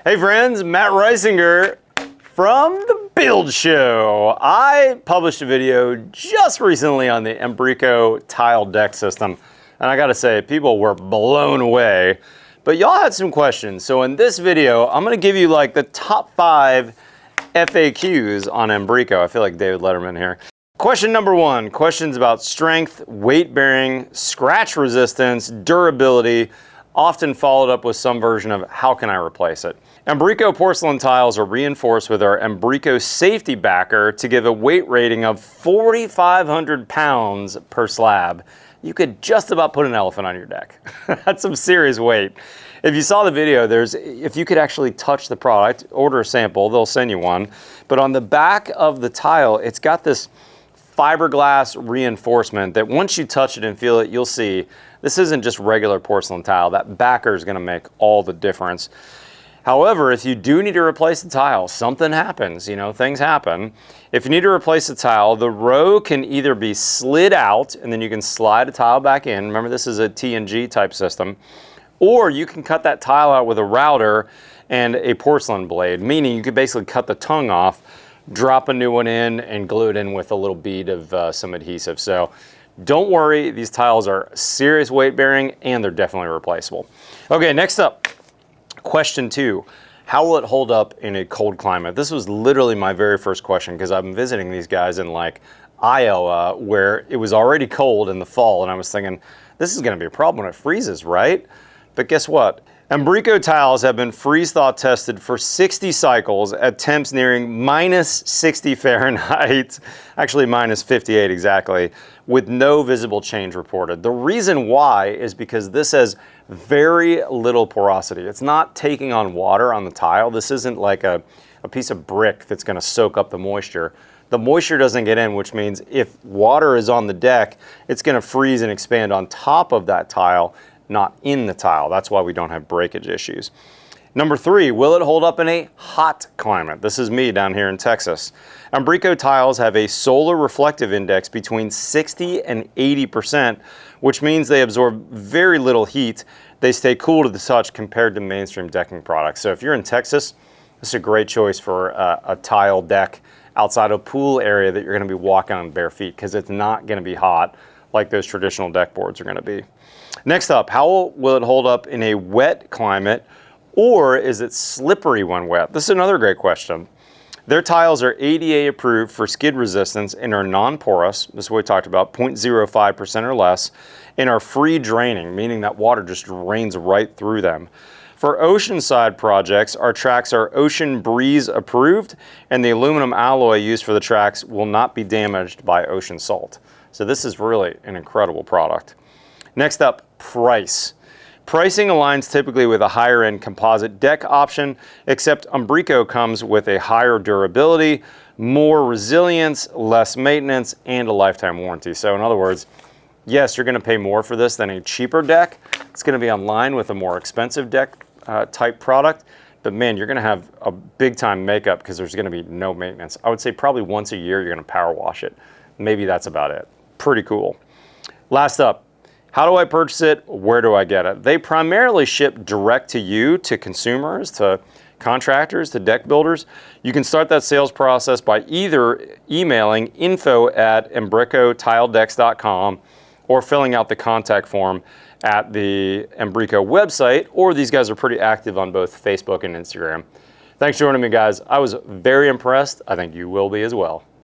Hey friends, Matt Reisinger from The Build Show. I published a video just recently on the Mbrico Tile Deck system, and I gotta say, people were blown away. But y'all had some questions, so in this video, I'm gonna give you like the top 5 FAQs on Mbrico. I feel like David Letterman here. Question number 1, questions about strength, weight bearing, scratch resistance, durability, often followed up with some version of how can I replace it. Mbrico porcelain tiles are reinforced with our Mbrico safety backer to give a weight rating of 4,500 pounds per slab. You could just about put an elephant on your deck. That's some serious weight. If you saw the video, if you could actually touch the product, order a sample, they'll send you one. But on the back of the tile, it's got this fiberglass reinforcement that once you touch it and feel it, you'll see this isn't just regular porcelain tile. That backer is gonna make all the difference. However, if you do need to replace the tile, something happens, things happen. If you need to replace the tile, the row can either be slid out and then you can slide a tile back in. Remember, this is a T&G type system. Or you can cut that tile out with a router and a porcelain blade, meaning you could basically cut the tongue off, drop a new one in, and glue it in with a little bead of some adhesive. So don't worry, these tiles are serious weight bearing and they're definitely replaceable. Okay, next up. Question 2, how will it hold up in a cold climate? This was literally my very first question because I've been visiting these guys in like Iowa where it was already cold in the fall and I was thinking, this is gonna be a problem when it freezes, right? But guess what? Mbrico tiles have been freeze-thaw tested for 60 cycles at temps nearing minus 60 Fahrenheit, actually minus 58 exactly, with no visible change reported. The reason why is because this has very little porosity. It's not taking on water on the tile. This isn't like a piece of brick that's gonna soak up the moisture. The moisture doesn't get in, which means if water is on the deck, it's gonna freeze and expand on top of that tile, not in the tile. That's why we don't have breakage issues. Number 3, will it hold up in a hot climate? This is me down here in Texas. Mbrico tiles have a solar reflective index between 60 and 80%, which means they absorb very little heat. They stay cool to the touch compared to mainstream decking products. So if you're in Texas, this is a great choice for a tile deck outside a pool area that you're gonna be walking on bare feet because it's not gonna be hot like those traditional deck boards are gonna be. Next up, how will it hold up in a wet climate, or is it slippery when wet? This is another great question. Their tiles are ADA approved for skid resistance and are non-porous, this is what we talked about, 0.05% or less, and are free draining, meaning that water just drains right through them. For oceanside projects, our tracks are Ocean Breeze approved, and the aluminum alloy used for the tracks will not be damaged by ocean salt. So this is really an incredible product. Next up, price. Pricing aligns typically with a higher end composite deck option, except Mbrico comes with a higher durability, more resilience, less maintenance, and a lifetime warranty. So in other words, yes, you're gonna pay more for this than a cheaper deck. It's gonna be online with a more expensive deck type product, but man, you're gonna have a big time makeup because there's gonna be no maintenance. I would say probably once a year you're gonna power wash it. Maybe that's about it. Pretty cool. Last up, how do I purchase it? Where do I get it? They primarily ship direct to you, to consumers, to contractors, to deck builders. You can start that sales process by either emailing info@mbricotiledecks.com or filling out the contact form at the Mbrico website, or these guys are pretty active on both Facebook and Instagram. Thanks for joining me, guys. I was very impressed. I think you will be as well.